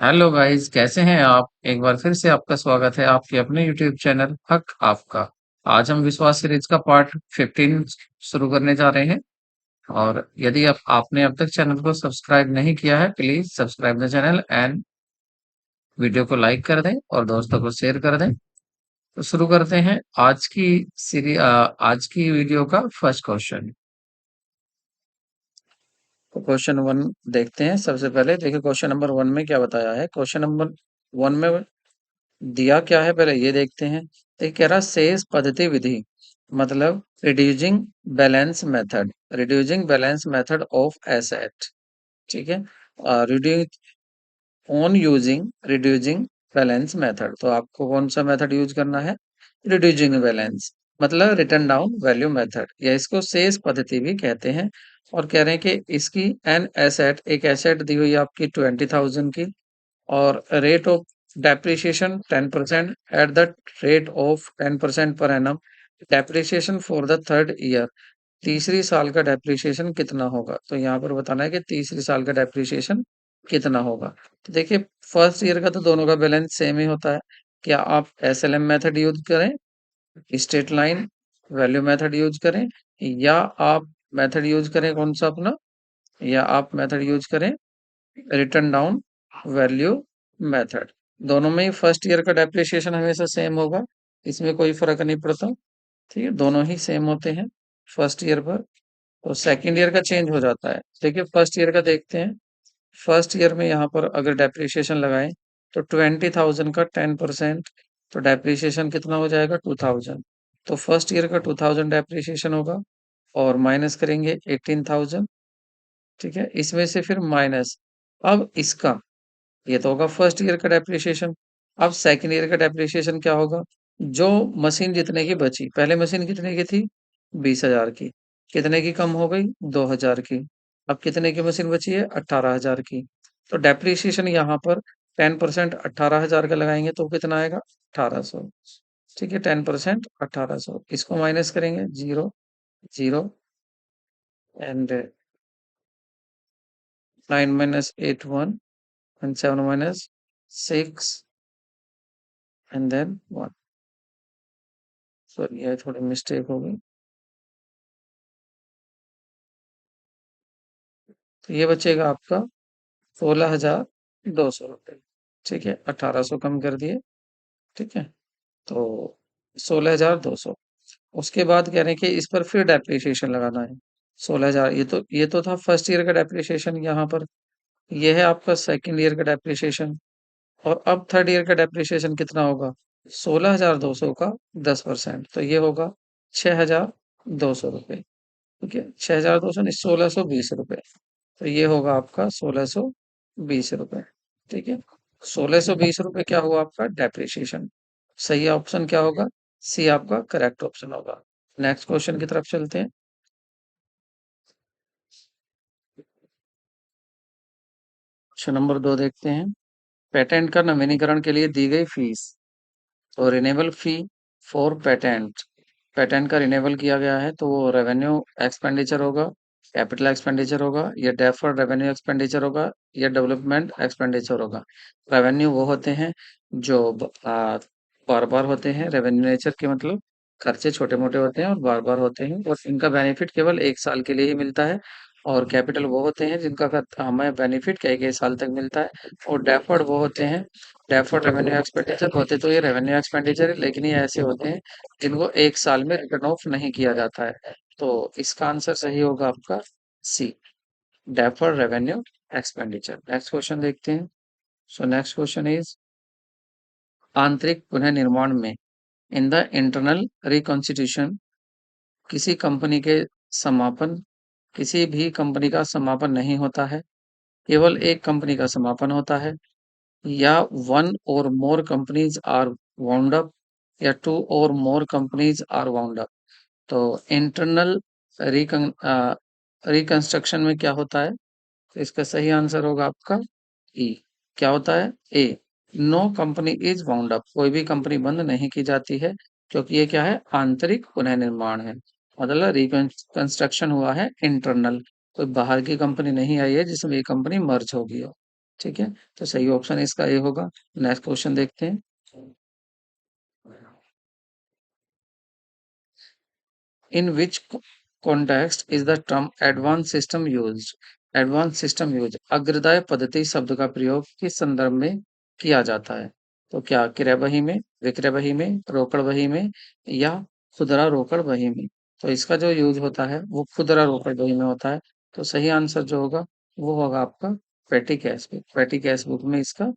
Hello guys, कैसे हैं आप? एक बार फिर से आपका स्वागत है आपके अपने यूट्यूब चैनल हक आपका। आज हम विश्वास सीरीज का पार्ट 15 शुरू करने जा रहे हैं। और यदि आप आपने अब तक चैनल को सब्सक्राइब नहीं किया है, please subscribe the channel and video को लाइक कर दें और दोस्तों को शेयर कर दें। तो शुरू करते हैं आज की वीडियो का फर्स्ट क्वेश्चन। तो क्वेश्चन वन देखते हैं। सबसे पहले देखिए, क्वेश्चन नंबर वन में क्या बताया है। क्वेश्चन नंबर वन में दिया क्या है, पहले ये देखते हैं। तो ये कह रहा शेष पद्धति विधि, मतलब reducing balance method of asset. ठीक है। रिड्यूसिंग बैलेंस मेथड, तो आपको कौन सा मेथड यूज करना है? रिड्यूसिंग बैलेंस, मतलब रिटर्न डाउन वैल्यू मेथड, या इसको शेष पद्धति भी कहते हैं। और कह रहे हैं कि इसकी एन एसेट, एक एसेट दी हुई है आपकी 20,000 की, और rate of depreciation 10%, at the rate of 10% per annum. Depreciation for the third year, तीसरी साल का डेप्रिसिएशन कितना होगा? तो यहाँ पर बताना है कि तीसरी साल का डेप्रिसिएशन कितना होगा। तो देखिए, फर्स्ट ईयर का तो दोनों का बैलेंस सेम ही होता है। क्या आप एसएलएम मेथड यूज करें, straight line value method use करें, या आप मेथड यूज करें कौन सा अपना, या आप मेथड यूज करें रिटर्न डाउन वैल्यू मेथड। दोनों में ही फर्स्ट ईयर का डेप्रिसिएशन हमेशा सेम होगा, इसमें कोई फर्क नहीं पड़ता। ठीक है, दोनों ही सेम होते हैं फर्स्ट ईयर पर। तो सेकंड ईयर का चेंज हो जाता है। देखिए, फर्स्ट ईयर का देखते हैं। फर्स्ट ईयर में यहाँ पर अगर डेप्रिसिएशन लगाएं तो 20,000 का 10%, तो डेप्रिसिएशन कितना हो जाएगा? 2,000। तो फर्स्ट ईयर का 2,000 डेप्रिसिएशन होगा, और माइनस करेंगे 18,000। ठीक है, इसमें से फिर माइनस, अब इसका, ये तो होगा फर्स्ट ईयर का डेप्रिसिएशन। अब सेकंड ईयर का डेप्रिसिएशन क्या होगा? जो मशीन जितने की बची, पहले मशीन कितने की थी? 20,000 की, कितने की कम हो गई? 2,000 की। अब कितने की मशीन बची है? 18,000 की। तो डेप्रिसिएशन यहाँ पर 10% 18,000 का लगाएंगे तो कितना आएगा? 1,800। ठीक है, 10% 1,800, इसको माइनस करेंगे, zero zero, and 9 minus 8 1, and 7 minus 6, and then 1। Sorry, ये थोड़ी मिस्टेक हो गई। तो ये बचेगा आपका 16,200 रुपये। ठीक है, 1,800 कम कर दिए। ठीक है, तो 16,200। उसके बाद कह रहे हैं कि इस पर फिर डेप्रिसिएशन लगाना है 16,000। ये तो था फर्स्ट ईयर का डेप्रिसिएशन यहाँ पर। ये है आपका सेकंड ईयर का डेप्रिसिएशन। और अब थर्ड ईयर का डेप्रिसिएशन कितना होगा? 16,200 का 10%, तो ये होगा 6,200 रुपये। ठीक है, 6,200 नहीं, 1,620 रुपये। तो ये होगा आपका 1,620 रुपये। ठीक है, 1,620 रुपये क्या हुआ आपका? डेप्रिसिएशन। सही ऑप्शन क्या होगा? सी आपका करेक्ट ऑप्शन होगा। नेक्स्ट क्वेश्चन की तरफ चलते हैं। क्वेश्चन नंबर दो देखते हैं। पेटेंट का नवीनीकरण के लिए दी गई फीस, तो renewable fee for patent, patent का रिन्यूएबल किया गया है तो वो रेवेन्यू एक्सपेंडिचर होगा, कैपिटल एक्सपेंडिचर होगा, या डेफर्ड रेवेन्यू एक्सपेंडिचर होगा, या डेवलपमेंट एक्सपेंडिचर होगा। रेवेन्यू वो होते हैं जो बार बार होते हैं, रेवेन्यू नेचर के मतलब खर्चे छोटे मोटे होते हैं और बार बार होते हैं, और इनका बेनिफिट केवल एक साल के लिए ही मिलता है। और कैपिटल वो होते हैं जिनका हमें बेनिफिट कई कई साल तक मिलता है। और डेफर्ड वो होते हैं, डेफर्ड रेवेन्यू एक्सपेंडिचर होते तो ये रेवेन्यू एक्सपेंडिचर है, लेकिन ये ऐसे होते हैं जिनको एक साल में रिटर्न ऑफ नहीं किया जाता है। तो इसका आंसर सही होगा आपका C, deferred revenue expenditure. Next question देखते हैं। सो नेक्स्ट क्वेश्चन इज, आंतरिक पुनर्निर्माण में, इन द इंटरनल रिकॉन्स्टिट्यूशन, किसी कंपनी के समापन, किसी भी कंपनी का समापन नहीं होता है, केवल एक कंपनी का समापन होता है, या one or more companies are wound up, या two or more companies are wound up. तो इंटरनल रिकंस्ट्रक्शन में क्या होता है? तो इसका सही आंसर होगा आपका ई। क्या होता है? A, no company is wound up, कोई भी कंपनी बंद नहीं की जाती है, क्योंकि ये क्या है? आंतरिक पुनर्निर्माण है, मतलब रिकंस्ट्रक्शन हुआ है इंटरनल। कोई बाहर की कंपनी नहीं आई है जिसमें ये कंपनी मर्ज होगी हो। ठीक है, तो सही ऑप्शन इसका ए होगा। नेक्स्ट क्वेश्चन देखते हैं। In which context is the term advanced system used? Advance system use अग्रदाय पद्धति शब्द का प्रयोग किस संदर्भ में किया जाता है? तो क्या क्रय बही में, विक्रय बही में, रोकड़ बही में या खुदरा रोकड़ बही में? तो इसका जो यूज होता है वो खुदरा रोकड़ बही में होता है। तो सही आंसर जो होगा वो होगा आपका पेटी कैश बुक। पेटी कैश बुक में इसका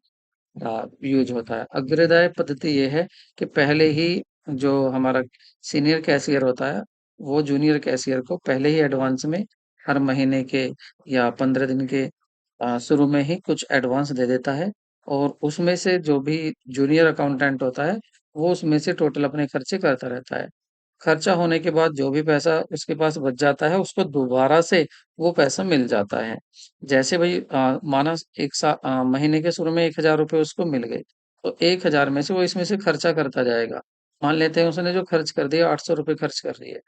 यूज होता है। अग्रदाय पद्धति ये है कि पहले ही जो हमारा सीनियर कैशियर होता है वो जूनियर कैशियर को पहले ही एडवांस में हर महीने के या 15 दिन के शुरू में ही कुछ एडवांस दे देता है, और उसमें से जो भी जूनियर अकाउंटेंट होता है वो उसमें से टोटल अपने खर्चे करता रहता है। खर्चा होने के बाद जो भी पैसा उसके पास बच जाता है उसको दोबारा से वो पैसा मिल जाता है। जैसे भाई माना महीने के शुरू में 1,000 रुपए उसको मिल गए, तो 1,000 में से वो इसमें से खर्चा करता जाएगा। मान लेते हैं उसने जो खर्च कर दिया 800 रुपये खर्च कर दिए।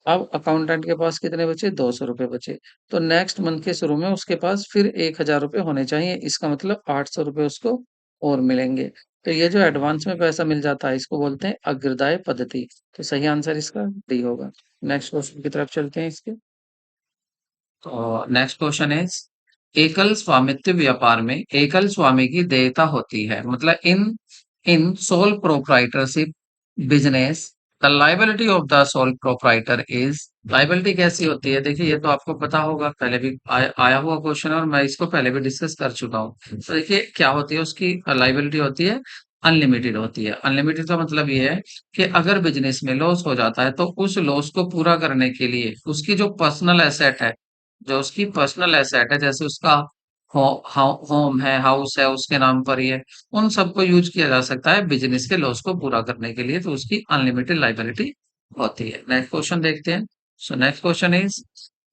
अब अकाउंटेंट के पास कितने बचे? 200 रुपये बचे। तो नेक्स्ट मंथ के शुरू में उसके पास फिर 1,000 रुपये होने चाहिए। इसका मतलब 800 रुपये उसको और मिलेंगे। तो ये जो एडवांस में पैसा मिल जाता है इसको बोलते हैं अग्रदाय पद्धति। तो सही आंसर इसका डी होगा। नेक्स्ट क्वेश्चन की तरफ चलते हैं इसके। तो नेक्स्ट क्वेश्चन इज, एकल स्वामित्व व्यापार में एकल स्वामी की देयता होती है, मतलब in in sole proprietorship business the liability of the sole proprietor is. Liability कैसी होती है? देखिए ये तो आपको पता होगा, पहले भी आया हुआ क्वेश्चन और मैं इसको पहले भी डिस्कस कर चुका हूँ। तो देखिए क्या होती है उसकी लाइबिलिटी होती है, अनलिमिटेड होती है। अनलिमिटेड का मतलब ये है कि अगर बिजनेस में लॉस हो जाता है तो उस लॉस को पूरा करने के लिए उसकी जो पर्सनल एसेट है, जो उसकी पर्सनल एसेट है, जैसे उसका होम है, हाउस है, उसके नाम पर ही है, उन सबको यूज किया जा सकता है बिजनेस के लॉस को पूरा करने के लिए। तो उसकी अनलिमिटेड लाइबिलिटी होती है। नेक्स्ट क्वेश्चन देखते हैं। सो नेक्स्ट क्वेश्चन इज,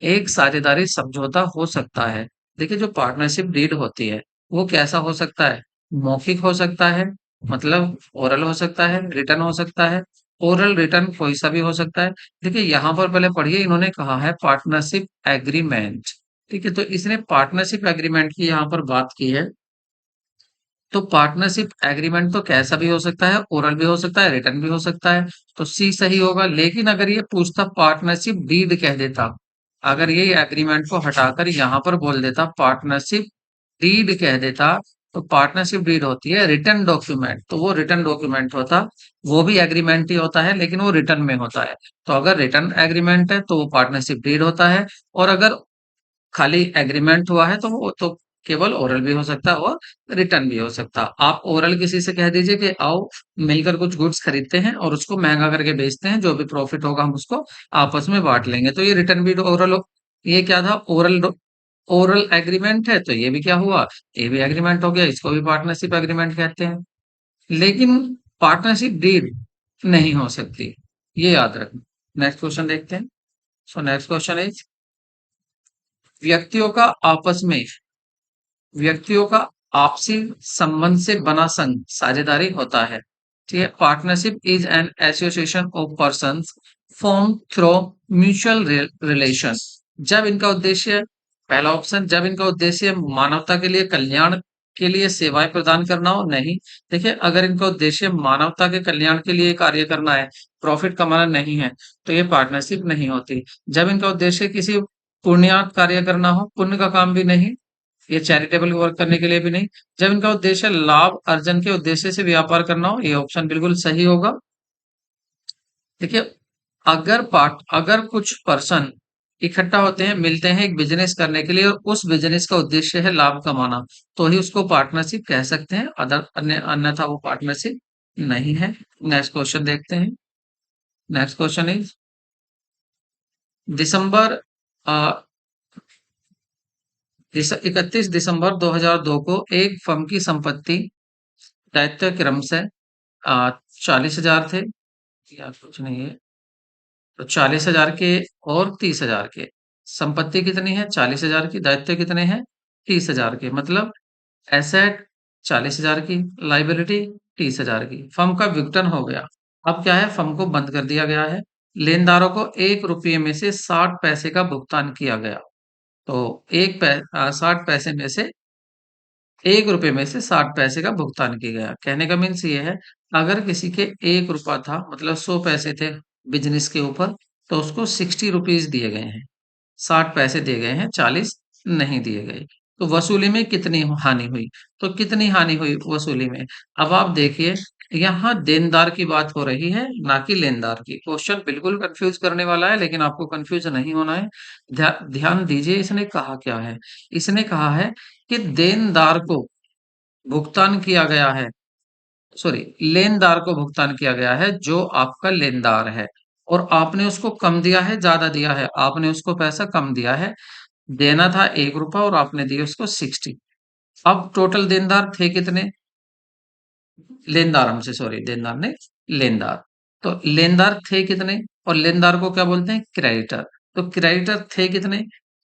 एक साझेदारी समझौता हो सकता है। देखिए जो पार्टनरशिप डीड होती है वो कैसा हो सकता है? मौखिक हो सकता है, मतलब ओरल हो सकता है, रिटर्न हो सकता है। ओरल रिटर्न कोई सा भी हो सकता है। देखिए यहाँ पर पहले पढ़िए, इन्होंने कहा है पार्टनरशिप एग्रीमेंट। ठीक है, तो इसने पार्टनरशिप एग्रीमेंट की यहाँ पर बात की है। तो पार्टनरशिप एग्रीमेंट तो कैसा भी हो सकता है, ओरल भी हो सकता है, रिटर्न भी हो सकता है। तो सी सही होगा। लेकिन अगर ये पूछता पार्टनरशिप डीड कह देता, अगर ये एग्रीमेंट को हटाकर यहाँ पर बोल देता पार्टनरशिप डीड कह देता, तो पार्टनरशिप डीड होती है रिटर्न डॉक्यूमेंट, तो वो रिटर्न डॉक्यूमेंट होता। वो भी एग्रीमेंट ही होता है लेकिन वो रिटर्न में होता है। तो अगर रिटर्न एग्रीमेंट है तो वो पार्टनरशिप डीड होता है, और अगर खाली एग्रीमेंट हुआ है तो वो तो केवल ओरल भी हो सकता है और रिटर्न भी हो सकता है। आप ओरल किसी से कह दीजिए कि आओ मिलकर कुछ गुड्स खरीदते हैं और उसको महंगा करके बेचते हैं, जो भी प्रॉफिट होगा हम उसको आपस में बांट लेंगे, तो ये रिटर्न भी ओरल हो। ये क्या था? ओरल। ओरल एग्रीमेंट है तो ये भी क्या हुआ? ये भी एग्रीमेंट हो गया, इसको भी पार्टनरशिप एग्रीमेंट कहते हैं। लेकिन पार्टनरशिप डीड नहीं हो सकती, ये याद रखना। नेक्स्ट क्वेश्चन देखते हैं। सो नेक्स्ट क्वेश्चन इज, व्यक्तियों का आपस में व्यक्तियों का आपसी संबंध से बना संघ साझेदारी होता है। ठीक है, partnership is an association of persons form through mutual relation. जब इनका उद्देश्य, पहला ऑप्शन, जब इनका उद्देश्य मानवता के लिए कल्याण के लिए सेवाएं प्रदान करना हो, नहीं। देखिए अगर इनका उद्देश्य मानवता के कल्याण के लिए कार्य करना है, प्रॉफिट कमाना नहीं है, तो ये पार्टनरशिप नहीं होती। जब इनका उद्देश्य किसी पुण्यात कार्य करना हो, पुण्य का काम भी नहीं, ये चैरिटेबल वर्क करने के लिए भी नहीं। जब इनका उद्देश्य लाभ अर्जन के उद्देश्य से व्यापार करना हो, ये ऑप्शन बिल्कुल सही होगा। देखिए अगर कुछ पर्सन इकट्ठा होते हैं, मिलते हैं एक बिजनेस करने के लिए और उस बिजनेस का उद्देश्य है लाभ कमाना, तो ही उसको पार्टनरशिप कह सकते हैं। अदर अन्यथा वो पार्टनरशिप नहीं है। नेक्स्ट क्वेश्चन देखते हैं। नेक्स्ट क्वेश्चन इज, दिसंबर 31 दिसंबर 2002 को एक फर्म की संपत्ति दायित्व क्रम से 40,000 थे, या कुछ नहीं है, तो 40,000 के और 30,000 के। संपत्ति कितनी है? 40,000 की। दायित्व कितने हैं? 30,000 के। मतलब एसेट 40,000 की, लाइबिलिटी 30,000 की। फर्म का विघटन हो गया। अब क्या है? फर्म को बंद कर दिया गया है। लेनदारों को 1 रुपये में से 60 पैसे का भुगतान किया गया। तो 60 पैसे में से ₹1 में से 60 पैसे का भुगतान किया गया। कहने का मीन्स ये है, अगर किसी के ₹1 था मतलब 100 पैसे थे बिज़नेस के ऊपर, तो उसको 60 रुपीज़ दिए गए हैं। 60 पैसे दिए गए हैं, 40 नहीं दिए गए। तो वसूली में कितनी हानि हुई? तो कितनी हानि हुई वसूली में? अब आप देखिए, यहाँ देनदार की बात हो रही है, ना कि लेनदार की। क्वेश्चन बिल्कुल कन्फ्यूज़ करने वाला है, लेकिन आपको कन्फ्यूज़ नहीं होना है। ध्यान दीजिए इसने कहा क्या है? इसने कहा है कि देनदार को भुगतान किया गया है, सॉरी, लेनदार को भुगतान किया गया है जो आपका लेनदार है, और आपने उसको कम दिया है, ज्यादा दिया है, आपने उसको पैसा कम दिया है। देना था ₹1 और आपने दिए उसको 60। अब टोटल देनदार थे कितने? लेनदार, हमसे सॉरी, देनदार ने, लेनदार। तो लेनदार थे कितने? और लेनदार को क्या बोलते हैं? क्रेडिटर। तो क्रेडिटर थे कितने?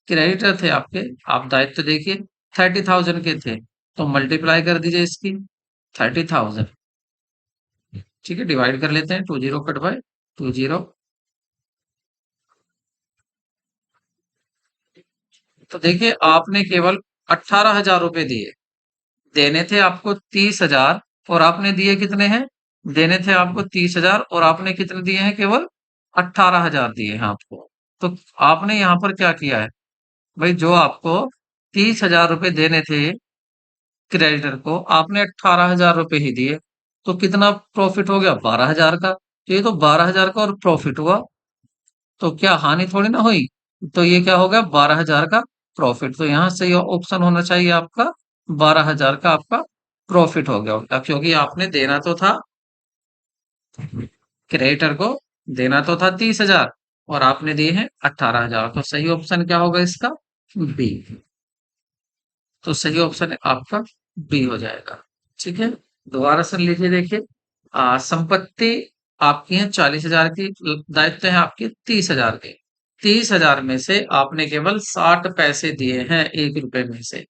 क्रेडिटर थे आपके, आप दायित्व देखिए, 30,000 के थे। तो मल्टीप्लाई कर दीजिए इसकी, 30,000। ठीक है, डिवाइड कर लेते हैं, 20 कट बाय 20। तो देखिए आपने केवल 18,000 रुपए दिए। देने थे आपको 30,000 और आपने दिए कितने हैं? देने थे आपको 30,000 और आपने कितने दिए हैं? केवल 18,000 दिए हैं आपको। तो आपने यहाँ पर क्या किया है भाई? जो आपको 30,000 रुपए देने थे क्रेडिटर को, आपने 18,000 रुपए ही दिए। तो कितना प्रॉफिट हो गया? 12,000 का। तो ये तो 12,000 का और प्रॉफिट हुआ, तो क्या हानि थोड़ी ना हुई? तो ये क्या हो गया? 12,000 का प्रॉफिट। तो यहाँ सही ऑप्शन होना चाहिए आपका, 12,000 का आपका प्रॉफिट हो गया उल्टा, क्योंकि आपने देना तो था, क्रेडिटर को देना तो था 30,000 और आपने दिए हैं 18,000। तो सही ऑप्शन क्या होगा इसका? बी। तो सही ऑप्शन आपका बी हो जाएगा। ठीक है, दोबारा सुन लीजिए, देखिए, संपत्ति आपकी है 40,000 की, दायित्व है आपके 30,000 के। 30,000 में से आपने केवल 60 पैसे दिए हैं ₹1 में से।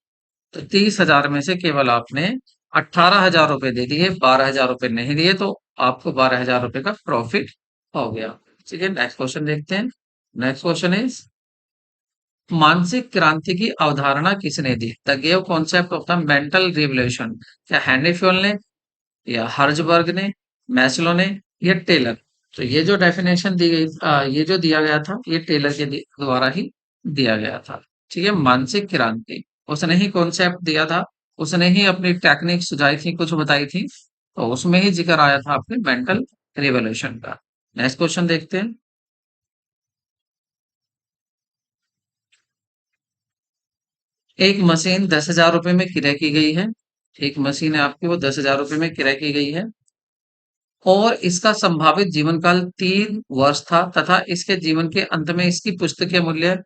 तो 30,000 में से केवल आपने 18,000 रुपए दे दिए, 12,000 रुपए नहीं दिए, तो आपको 12,000 रुपए का प्रॉफिट हो गया। ठीक है, नेक्स्ट क्वेश्चन देखते हैं। नेक्स्ट क्वेश्चन इज, मानसिक क्रांति की अवधारणा किसने दी? The gave concept of the mental revolution. क्या हेनरी फ्योल ने, या हर्जबर्ग ने, मैस्लो ने, या टेलर? तो ये जो डेफिनेशन दी गई, ये जो दिया गया था, ये टेलर के द्वारा ही दिया गया था। ठीक है, मानसिक क्रांति, उसने ही कॉन्सेप्ट दिया था, उसने ही अपनी टेक्निक सुझाई थी, कुछ बताई थी, तो उसमें ही जिक्र आया था आपके मेंटल रिवोल्यूशन का। नेक्स्ट क्वेश्चन देखते हैं। एक मशीन 10,000 रुपए में क्रय की गई है। एक मशीन है आपकी, वो 10,000 रुपए में क्रय की गई है, और इसका संभावित जीवन काल 3 वर्ष था, तथा इसके जीवन के अंत में इसकी पुस्तकीय मूल्य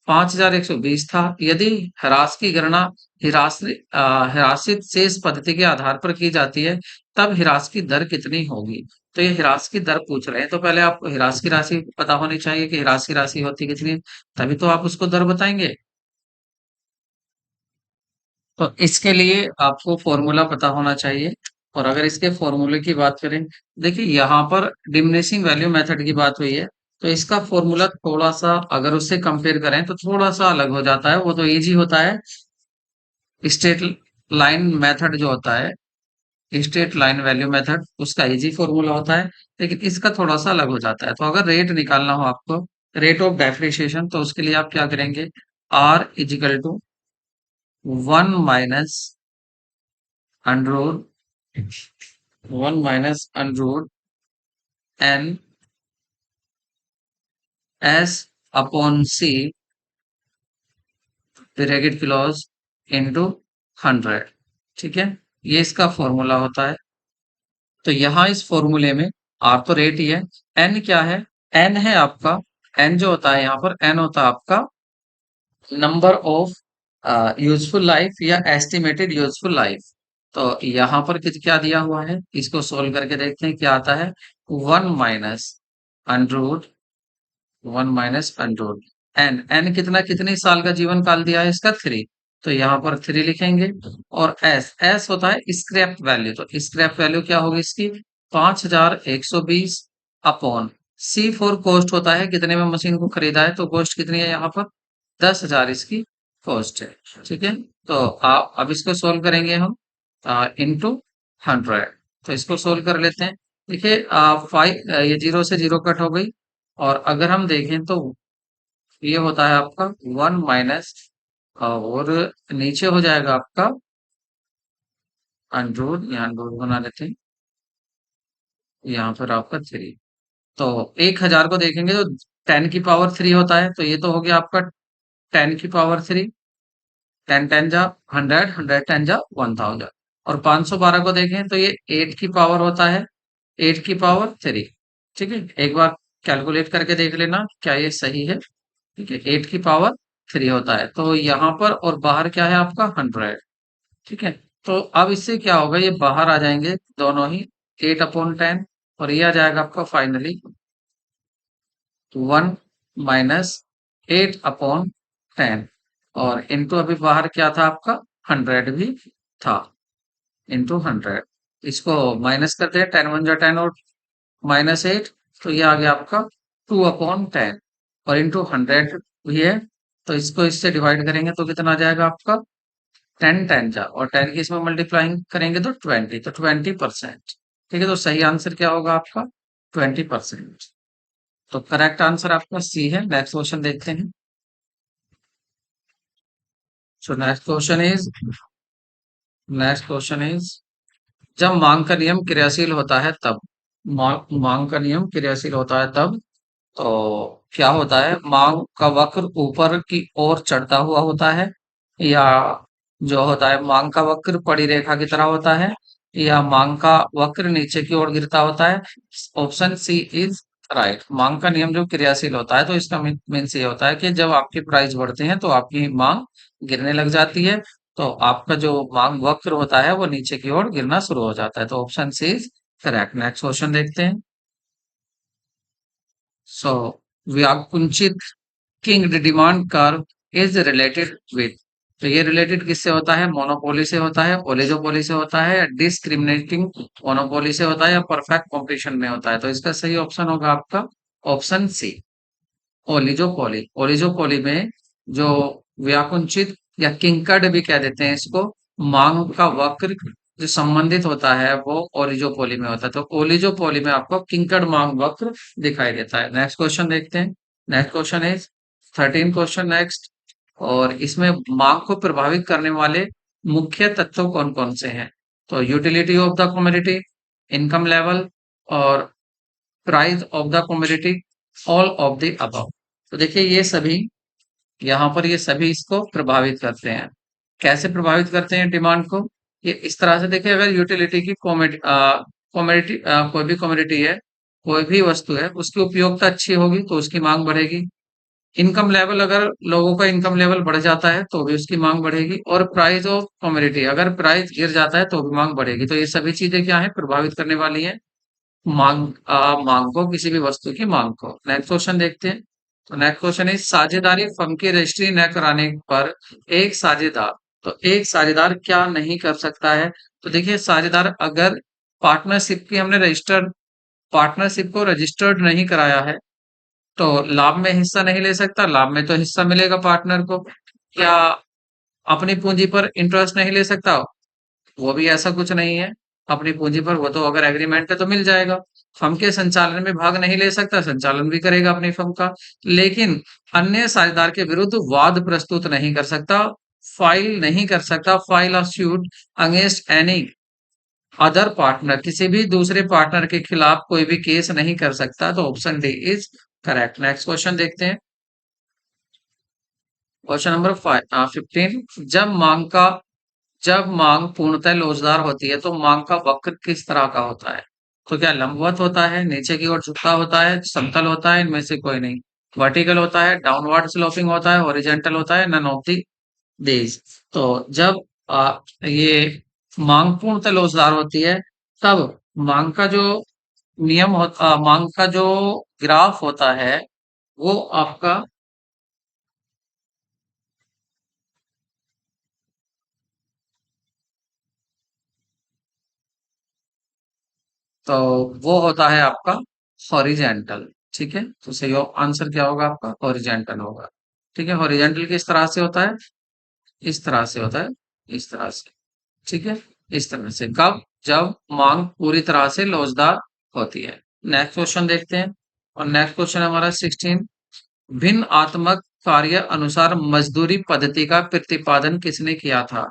5,120 था। यदि ह्रास की गणना ह्रासित शेष पद्धति के आधार पर की जाती है, तब ह्रास की दर कितनी होगी? तो ये ह्रास की दर पूछ रहे हैं, तो पहले आपको ह्रास की राशि पता होनी चाहिए कि ह्रास की राशि होती कितनी, तभी तो आप उसको दर बताएंगे। तो इसके लिए आपको फॉर्मूला पता होना चाहिए, और अगर इसके फॉर्मूले की बात करें, देखिए यहाँ पर डिमिनिशिंग वैल्यू मेथड की बात हुई है, तो इसका फॉर्मूला थोड़ा सा अगर उससे कंपेयर करें तो थोड़ा सा अलग हो जाता है। वो तो इजी होता है, स्ट्रेट लाइन मेथड जो होता है, स्ट्रेट लाइन वैल्यू मेथड, उसका इजी फॉर्मूला होता है, लेकिन इसका थोड़ा सा अलग हो जाता है। तो अगर रेट निकालना हो आपको, रेट ऑफ डेप्रिसिएशन, तो उसके लिए आप क्या करेंगे? R equal to 1 - under 1 - n s upon c bracket close into 100। ठीक है, ये इसका फॉर्मूला होता है। तो यहाँ इस फॉर्मूले में r तो रेट ही है, n क्या है? n है आपका, n जो होता है यहाँ पर, n होता है आपका नंबर ऑफ यूजफुल लाइफ या एस्टिमेटेड यूजफुल लाइफ। तो यहाँ पर क्या दिया हुआ है, इसको सोल्व करके देखते हैं क्या आता है। 1 - अंडर एन, एन कितना, कितने साल का जीवन काल दिया है इसका? 3। तो यहाँ पर 3 लिखेंगे। और एस, एस होता है स्क्रैप वैल्यू, तो स्क्रैप वैल्यू क्या होगी इसकी? 5,120 अपॉन सी फोर कॉस्ट होता है, कितने में मशीन को खरीदा है, तो कॉस्ट कितनी है यहाँ पर? 10,000 इसकी कॉस्ट है। ठीक है, तो आप अब इसको सोल्व करेंगे हम इनटू 100। तो इसको सोल्व कर लेते हैं। देखिए फाइव, ये जीरो से जीरो कट हो गई। और अगर हम देखें तो ये होता है आपका 1 माइनस, और नीचे हो जाएगा आपका अंडरूट, यहाँ अंडरूट बना लेते हैं, यहाँ पर आपका 3। तो 1000 को देखेंगे तो 10 की पावर 3 होता है, तो ये तो हो गया आपका 10 की पावर 3। 10 10 जा 100, 100 10 जा 1000। और 512 को देखें तो ये 8 की पावर होता है, 8 की पावर 3। ठीक है, एक बार कैलकुलेट करके देख लेना क्या ये सही है। ठीक है, 8 की पावर 3 होता है, तो यहाँ पर और बाहर क्या है आपका 100। ठीक है, तो अब इससे क्या होगा, ये बाहर आ जाएंगे दोनों ही, 8/10, और ये आ जाएगा आपका फाइनली 1 - 8/10। और इनटू अभी बाहर क्या था आपका 100 भी था, इनटू 100। इसको माइनस करते हैं, 10 1 जा 10 और -8, तो ये आ गया आपका 2/10। और इंटू 100 भी है, तो इसको इससे डिवाइड करेंगे तो कितना आ जाएगा आपका 10 10 जा, और 10 की इसमें मल्टीप्लाइंग करेंगे तो 20, तो 20%। ठीक है, तो सही आंसर क्या होगा आपका 20%। तो करेक्ट आंसर आपका सी है। नेक्स्ट क्वेश्चन देखते हैं। सो नेक्स्ट क्वेश्चन इज जब मांग का नियम क्रियाशील होता है तब, मांग का नियम क्रियाशील होता है तब, तो क्या होता है, मांग का वक्र ऊपर की ओर चढ़ता हुआ होता है, या जो होता है मांग का वक्र पड़ी रेखा की तरह होता है, या मांग का वक्र नीचे की ओर गिरता होता है। Option C is right. मांग का नियम जो क्रियाशील होता है, तो इसका मीन्स ये होता है कि जब आपके प्राइस बढ़ते हैं तो आपकी मांग गिरने लग जाती है, तो आपका जो मांग वक्र होता है वो नीचे की ओर गिरना शुरू हो जाता है। तो option C is correct. Next question देखते हैं। सो व्याकुंचित kinked demand curve is related with, तो ये रिलेटेड किससे होता है, मोनोपोली से होता है, ओलिगोपोली से होता है, या डिस्क्रिमिनेटिंग मोनोपोली से होता है, या परफेक्ट कंपटीशन में होता है। तो इसका सही ऑप्शन होगा आपका ऑप्शन सी, ओलिगोपोली। ओलिगोपोली में जो व्याकुंचित या किंकड भी कह देते हैं इसको, मांग का वक्र जो संबंधित होता है वो ओलिगोपोली में होता है। तो ओलिगोपोली में आपको किंकड मांग वक्र दिखाई देता है। नेक्स्ट क्वेश्चन देखते हैं। Next question is 13 question next. और इसमें मांग को प्रभावित करने वाले मुख्य तत्व कौन कौन से हैं, तो utility of the commodity, income level, और price of the commodity, all of the above. तो देखिए ये सभी, यहाँ पर ये सभी इसको प्रभावित करते हैं। कैसे प्रभावित करते हैं डिमांड को, ये इस तरह से देखिए, अगर यूटिलिटी की कमोडिटी, कोई भी कमोडिटी है, कोई भी वस्तु है, उसकी उपयोगिता अच्छी होगी तो उसकी मांग बढ़ेगी। इनकम लेवल, अगर लोगों का इनकम लेवल बढ़ जाता है तो भी उसकी मांग बढ़ेगी। और प्राइस ऑफ कमोडिटी, अगर प्राइस गिर जाता है तो भी मांग बढ़ेगी। तो ये सभी चीजें क्या है, प्रभावित करने वाली है मांग को, किसी भी वस्तु की मांग को। नेक्स्ट क्वेश्चन देखते हैं। तो नेक्स्ट क्वेश्चन इज साझेदारी फर्म की रजिस्ट्री न कराने पर एक साझेदार, तो एक साझेदार क्या नहीं कर सकता है। तो देखिए साझेदार अगर पार्टनरशिप की हमने रजिस्टर्ड, पार्टनरशिप को रजिस्टर्ड नहीं कराया है, तो लाभ में हिस्सा नहीं ले सकता। लाभ में तो हिस्सा मिलेगा पार्टनर को। क्या अपनी पूंजी पर इंटरेस्ट नहीं ले सकता, वो भी ऐसा कुछ नहीं है। अपनी पूंजी पर वो तो अगर एग्रीमेंट है तो मिल जाएगा। फर्म के संचालन में भाग नहीं ले सकता, संचालन भी करेगा अपनी फर्म का। लेकिन अन्य साझेदार के विरुद्ध वाद प्रस्तुत नहीं कर सकता, फाइल नहीं कर सकता, file of suit against any other partner, किसी भी दूसरे पार्टनर के खिलाफ कोई भी केस नहीं कर सकता। तो option D is correct. Next question देखते हैं। Question number 15। जब मांग पूर्णतः लोचदार होती है तो मांग का वक्र किस तरह का होता है, तो क्या लंबवत होता है, नीचे की ओर झुकता होता है, समतल होता है, इनमें से कोई नहीं, वर्टिकल होता है, डाउनवर्ड स्लोपिंग होता है, हॉरिजॉन्टल होता है, नन ऑफ द दीज। तो जब ये मांग पूर्णतः लोचदार होती है तब मांग का जो मांग का जो ग्राफ होता है वो आपका, तो वो होता है आपका हॉरिजेंटल। ठीक है, तो सही आंसर क्या होगा आपका हॉरिजेंटल होगा। ठीक है, हॉरिजेंटल किस तरह से होता है, इस तरह से होता है, इस तरह से, ठीक है, इस तरह से। कब? जब मांग पूरी तरह से लोजदार होती है। नेक्स्ट क्वेश्चन देखते हैं, और नेक्स्ट क्वेश्चन हमारा 16। भिन्न आत्मक कार्य अनुसार मजदूरी पद्धति का प्रतिपादन किसने किया था?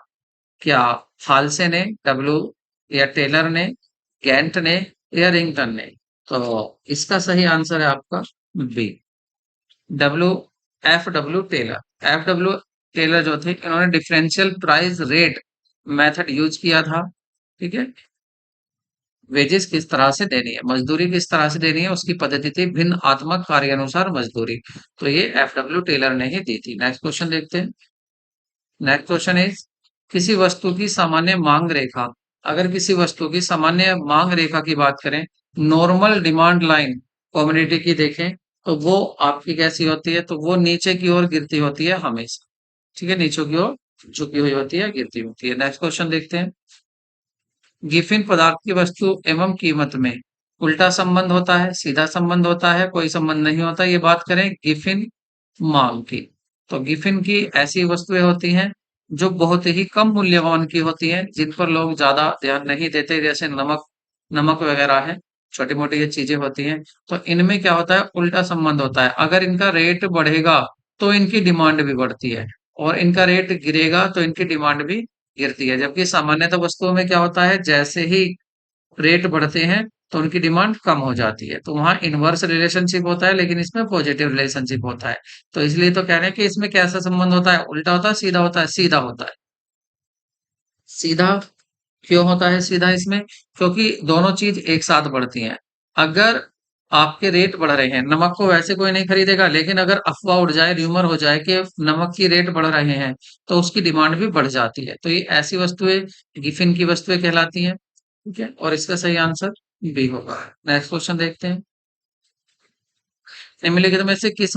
क्या हाल्से ने, डब्ल्यू, या टेलर ने, गेंट ने, या रिंगटन ने? तो इसका सही आंसर है आपका B, W, F W Taylor. F W Taylor जो थे, इन्होंने differential price rate method use किया था, ठीक है। वेजेस किस तरह से देनी है, मजदूरी किस तरह से देनी है, उसकी पद्धति थी भिन्न आत्मक कार्य अनुसार मजदूरी। तो ये एफ डब्ल्यू टेलर ने ही दी थी। नेक्स्ट क्वेश्चन देखते हैं। नेक्स्ट क्वेश्चन इज, किसी वस्तु की सामान्य मांग रेखा, अगर किसी वस्तु की सामान्य मांग रेखा की बात करें, नॉर्मल डिमांड लाइन कम्युनिटी की देखें, तो वो आपकी कैसी होती है? तो वो नीचे की ओर गिरती होती है हमेशा, ठीक है, नीचे की ओर झुकी हुई होती है, गिरती होती है। नेक्स्ट क्वेश्चन देखते हैं। गिफिन पदार्थ की वस्तु एवं कीमत में उल्टा संबंध होता है, सीधा संबंध होता है, कोई संबंध नहीं होता। ये बात करें गिफिन मांग की, तो गिफिन की ऐसी वस्तुएं होती हैं जो बहुत ही कम मूल्यवान की होती हैं, जिन पर लोग ज्यादा ध्यान नहीं देते, जैसे नमक, नमक वगैरह है, छोटी मोटी ये चीजें होती हैं। तो इनमें क्या होता है? उल्टा संबंध होता है। अगर इनका रेट बढ़ेगा तो इनकी डिमांड भी बढ़ती है, और इनका रेट गिरेगा तो इनकी डिमांड भी गिरती है। जबकि सामान्यतः वस्तुओं में क्या होता है? जैसे ही रेट बढ़ते हैं तो उनकी डिमांड कम हो जाती है, तो वहां इनवर्स रिलेशनशिप होता है, लेकिन इसमें पॉजिटिव रिलेशनशिप होता है। तो इसलिए तो कह रहे हैं कि इसमें कैसा संबंध होता है? उल्टा होता है, सीधा होता है? सीधा होता है। सीधा क्यों होता है सीधा इसमें? क्योंकि दोनों चीज एक साथ बढ़ती हैं। अगर आपके रेट बढ़ रहे हैं, नमक को वैसे कोई नहीं खरीदेगा, लेकिन अगर अफवाह उड़ जाए, र्यूमर हो जाए कि नमक की रेट बढ़ रहे हैं, तो उसकी डिमांड भी बढ़ जाती है। तो ये ऐसी वस्तुएं गिफिन की वस्तुएं कहलाती हैं, ठीक है, और इसका सही आंसर बी होगा। नेक्स्ट क्वेश्चन देखते हैं। निम्नलिखित में से किस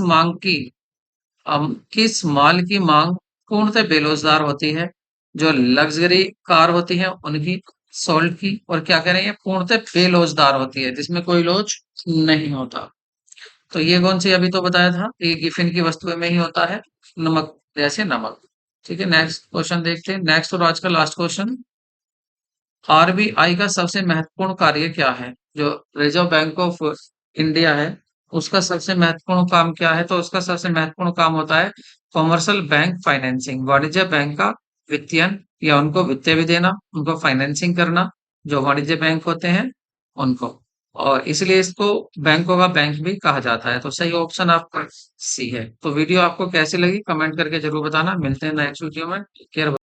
माल की मांग पूर्णतः बेरोजगार होती है? जो लग्जरी कार होती है उनकी, सोल्ट की, और क्या कह रहे हैं, पूर्णतः बेरोजगार होती है, जिसमें कोई लोच नहीं होता। तो ये कौन सी, अभी तो बताया था, ये गिफिन की वस्तुएं में ही होता है, नमक, जैसे नमक। ठीक है, नेक्स्ट क्वेश्चन देखते हैं। नेक्स्ट और आज का लास्ट क्वेश्चन। आरबीआई का सबसे महत्वपूर्ण कार्य क्या है? जो रिजर्व बैंक ऑफ इंडिया है, उसका सबसे महत्वपूर्ण काम क्या है? तो उसका सबसे महत्वपूर्ण काम होता है कॉमर्शियल बैंक फाइनेंसिंग, वाणिज्य बैंक का वित्तीयन, या उनको वित्तीय भी देना, उनको फाइनेंसिंग करना, जो वाणिज्य बैंक होते हैं उनको। और इसलिए इसको बैंकों का बैंक भी कहा जाता है। तो सही ऑप्शन आपका सी है। तो वीडियो आपको कैसी लगी कमेंट करके जरूर बताना। मिलते हैं नेक्स्ट वीडियो में। केयर।